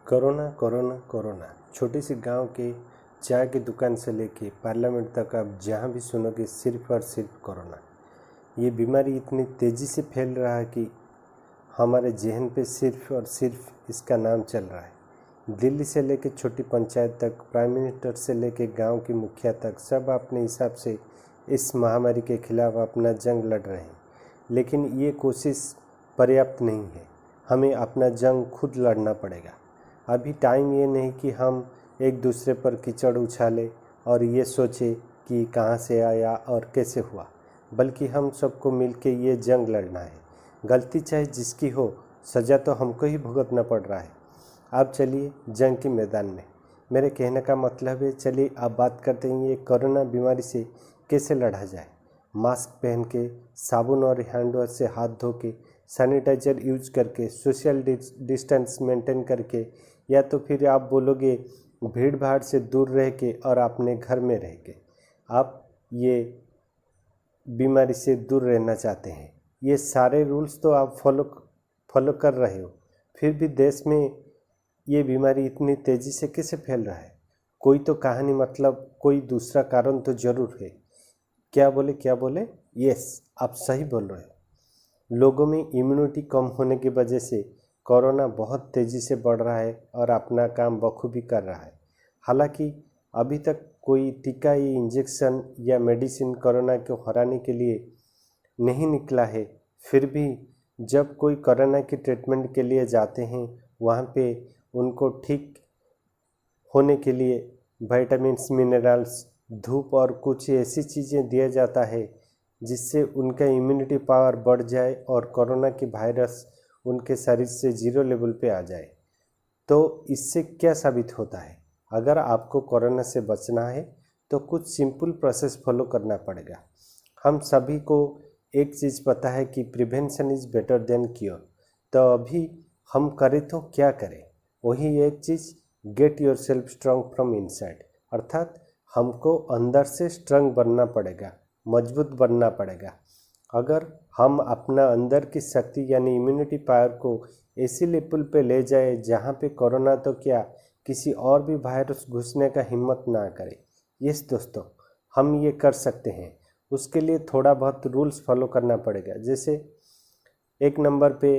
Corona corona corona. छोटी सी गांव के चाय की दुकान से लेके पार्लियामेंट तक आप जहां भी सुनोगे सिर्फ और सिर्फ कोरोना। ये बीमारी इतनी तेज़ी से फैल रहा है कि हमारे जहन पे सिर्फ और सिर्फ इसका नाम चल रहा है। दिल्ली से लेके छोटी पंचायत तक, प्राइम मिनिस्टर से लेके गांव की मुखिया तक, सब अपने हिसाब से इस महामारी के खिलाफ अपना जंग लड़ रहे हैं। लेकिन ये कोशिश पर्याप्त नहीं है, हमें अपना जंग खुद लड़ना पड़ेगा। अभी टाइम ये नहीं कि हम एक दूसरे पर कीचड़ उछालें और ये सोचें कि कहाँ से आया और कैसे हुआ, बल्कि हम सबको मिलके ये जंग लड़ना है। गलती चाहे जिसकी हो, सज़ा तो हमको ही भुगतना पड़ रहा है। अब चलिए जंग के मैदान में। मेरे कहने का मतलब है, चलिए अब बात करते हैं ये कोरोना बीमारी से कैसे लड़ा जाए। मास्क पहन के, साबुन और हैंड वॉश से हाथ धो के, सैनिटाइज़र यूज करके, सोशल डिस्टेंस मेंटेन करके, या तो फिर आप बोलोगे भीड़ भाड़ से दूर रह के और अपने घर में रह के आप ये बीमारी से दूर रहना चाहते हैं। ये सारे रूल्स तो आप फॉलो कर रहे हो, फिर भी देश में ये बीमारी इतनी तेज़ी से कैसे फैल रहा है? कोई तो कहानी, मतलब कोई दूसरा कारण तो ज़रूर है। क्या बोले? यस, आप सही बोल रहे हो। लोगों में इम्यूनिटी कम होने की वजह से कोरोना बहुत तेज़ी से बढ़ रहा है और अपना काम बखूबी कर रहा है। हालांकि अभी तक कोई टीका या इंजेक्शन या मेडिसिन कोरोना को हराने के लिए नहीं निकला है। फिर भी जब कोई कोरोना की ट्रीटमेंट के लिए जाते हैं, वहाँ पे उनको ठीक होने के लिए विटामिन्स, मिनरल्स, धूप और कुछ ऐसी चीज़ें दिया जाता है जिससे उनका इम्यूनिटी पावर बढ़ जाए और कोरोना की वायरस उनके शरीर से 0 लेवल पे आ जाए। तो इससे क्या साबित होता है? अगर आपको कोरोना से बचना है तो कुछ सिंपल प्रोसेस फॉलो करना पड़ेगा। हम सभी को एक चीज़ पता है कि prevention is better than cure. तो अभी हम करें तो क्या करें? वही एक चीज़, get yourself strong from inside, अर्थात हमको अंदर से स्ट्रांग बनना पड़ेगा, मजबूत बनना पड़ेगा। अगर हम अपना अंदर की शक्ति यानी इम्यूनिटी पावर को ऐसी लेवल पे ले जाए जहाँ पे कोरोना तो क्या, किसी और भी वायरस घुसने का हिम्मत ना करे। यस दोस्तों, हम ये कर सकते हैं। उसके लिए थोड़ा बहुत रूल्स फॉलो करना पड़ेगा। जैसे एक नंबर पे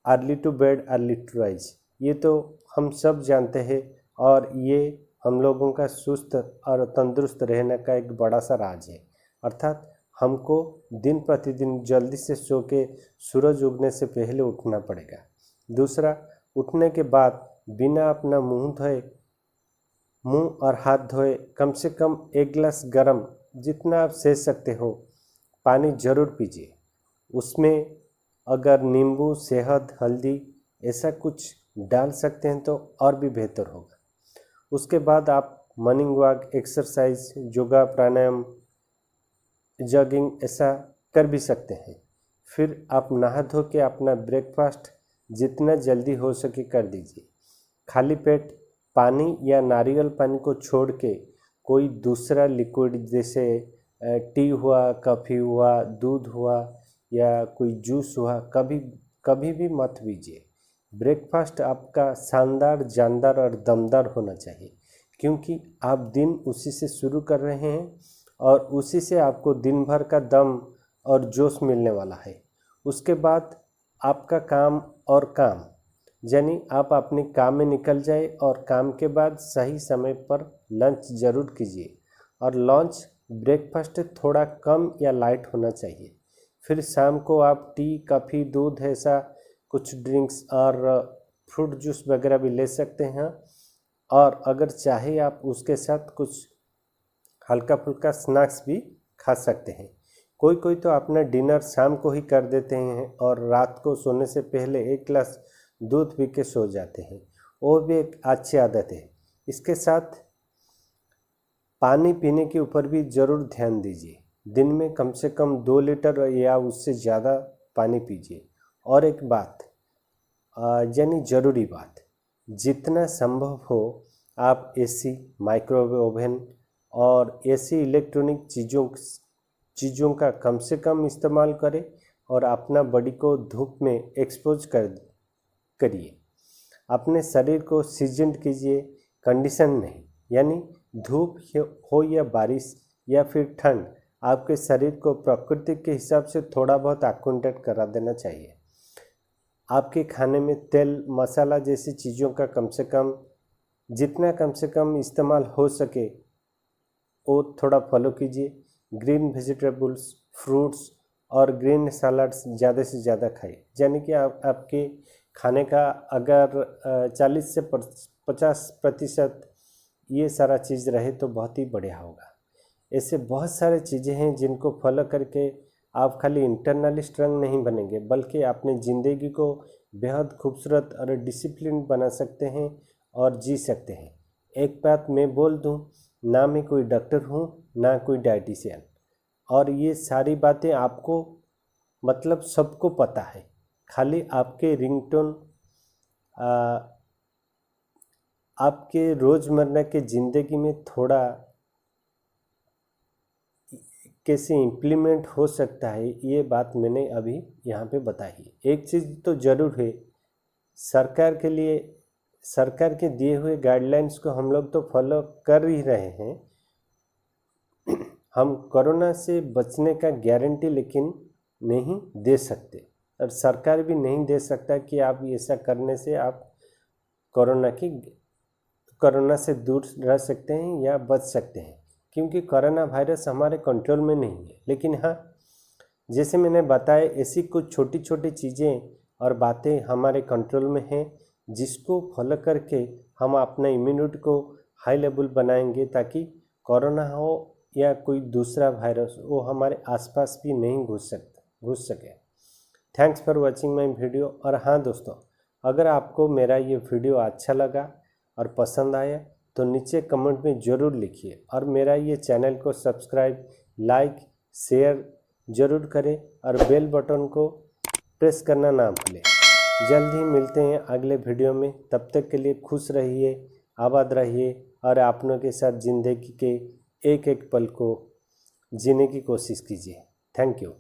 early to bed early to rise, ये तो हम सब जानते हैं और ये हम लोगों का सुस्त और तंदुरुस्त रहने का एक बड़ा सा राज है। अर्थात हमको दिन प्रतिदिन जल्दी से सो के सूरज उगने से पहले उठना पड़ेगा। दूसरा, उठने के बाद बिना अपना मुंह और हाथ धोए कम से कम 1 गिलास गर्म, जितना आप सह सकते हो, पानी ज़रूर पीजिए। उसमें अगर नींबू, शहद, हल्दी ऐसा कुछ डाल सकते हैं तो और भी बेहतर होगा। उसके बाद आप मॉर्निंग वॉक, एक्सरसाइज, योगा, प्राणायाम, जॉगिंग ऐसा कर भी सकते हैं। फिर आप नहा धो के अपना ब्रेकफास्ट जितना जल्दी हो सके कर दीजिए। खाली पेट पानी या नारियल पानी को छोड़ के कोई दूसरा लिक्विड जैसे टी हुआ, कॉफ़ी हुआ, दूध हुआ या कोई जूस हुआ, कभी भी मत पीजिए। ब्रेकफास्ट आपका शानदार, जानदार और दमदार होना चाहिए, क्योंकि आप दिन उसी से शुरू कर रहे हैं और उसी से आपको दिन भर का दम और जोश मिलने वाला है। उसके बाद आपका काम और काम, यानी आप अपने काम में निकल जाए और काम के बाद सही समय पर लंच ज़रूर कीजिए। और लंच ब्रेकफास्ट थोड़ा कम या लाइट होना चाहिए। फिर शाम को आप टी, कॉफ़ी, दूध ऐसा कुछ ड्रिंक्स और फ्रूट जूस वगैरह भी ले सकते हैं। और अगर चाहे आप उसके साथ कुछ हल्का फुल्का स्नैक्स भी खा सकते हैं। कोई तो अपना डिनर शाम को ही कर देते हैं और रात को सोने से पहले 1 गिलास दूध पी के सो जाते हैं। वो भी एक अच्छी आदत है। इसके साथ पानी पीने के ऊपर भी ज़रूर ध्यान दीजिए। दिन में कम से कम 2 लीटर या उससे ज़्यादा पानी पीजिए। और एक बात, यानी ज़रूरी बात, जितना संभव हो आप एसी, माइक्रोवेव ओवन और ऐसी इलेक्ट्रॉनिक चीज़ों का कम से कम इस्तेमाल करें और अपना बॉडी को धूप में एक्सपोज करिए। अपने शरीर को सीजनड कीजिए, कंडीशन नहीं, यानी धूप हो या बारिश या फिर ठंड, आपके शरीर को प्रकृति के हिसाब से थोड़ा बहुत अक्वेंटेड करा देना चाहिए। आपके खाने में तेल मसाला जैसी चीज़ों का कम से कम इस्तेमाल हो सके वो थोड़ा फॉलो कीजिए। ग्रीन वेजिटेबल्स, फ्रूट्स और ग्रीन सलाड्स ज़्यादा से ज़्यादा खाइए, यानी कि आपके खाने का अगर 40 से 50% ये सारा चीज़ रहे तो बहुत ही बढ़िया होगा। ऐसे बहुत सारे चीज़ें हैं जिनको फॉलो करके आप खाली इंटरनली स्ट्रांग नहीं बनेंगे, बल्कि अपनी ज़िंदगी को बेहद खूबसूरत और डिसिप्लिन बना सकते हैं और जी सकते हैं। एक बात मैं बोल दूं, ना मैं कोई डॉक्टर हूं, ना कोई डाइटिशियन, और ये सारी बातें आपको मतलब सबको पता है। खाली आपके रिंगटोन आपके रोज़मर्रा के ज़िंदगी में थोड़ा कैसे इम्प्लीमेंट हो सकता है, ये बात मैंने अभी यहाँ पे बताई। एक चीज़ तो ज़रूर है, सरकार के दिए हुए गाइडलाइंस को हम लोग तो फॉलो कर ही रहे हैं। हम कोरोना से बचने का गारंटी लेकिन नहीं दे सकते, और सरकार भी नहीं दे सकता कि आप ऐसा करने से आप कोरोना से दूर रह सकते हैं या बच सकते हैं, क्योंकि कोरोना वायरस हमारे कंट्रोल में नहीं है। लेकिन हाँ, जैसे मैंने बताया, ऐसी कुछ छोटी छोटी चीज़ें और बातें हमारे कंट्रोल में हैं, जिसको फॉलो करके हम अपना इम्यूनिटी को हाई लेवल बनाएंगे, ताकि कोरोना हो या कोई दूसरा वायरस वो हमारे आसपास भी नहीं घुस सके। Thanks for watching my video. और हाँ दोस्तों, अगर आपको मेरा ये वीडियो अच्छा लगा और पसंद आया तो नीचे कमेंट में ज़रूर लिखिए, और मेरा ये चैनल को सब्सक्राइब, लाइक, शेयर ज़रूर करें, और बेल बटन को प्रेस करना ना भूलें। जल्द ही मिलते हैं अगले वीडियो में। तब तक के लिए खुश रहिए, आबाद रहिए, और अपनों के साथ ज़िंदगी के एक एक पल को जीने की कोशिश कीजिए। Thank you.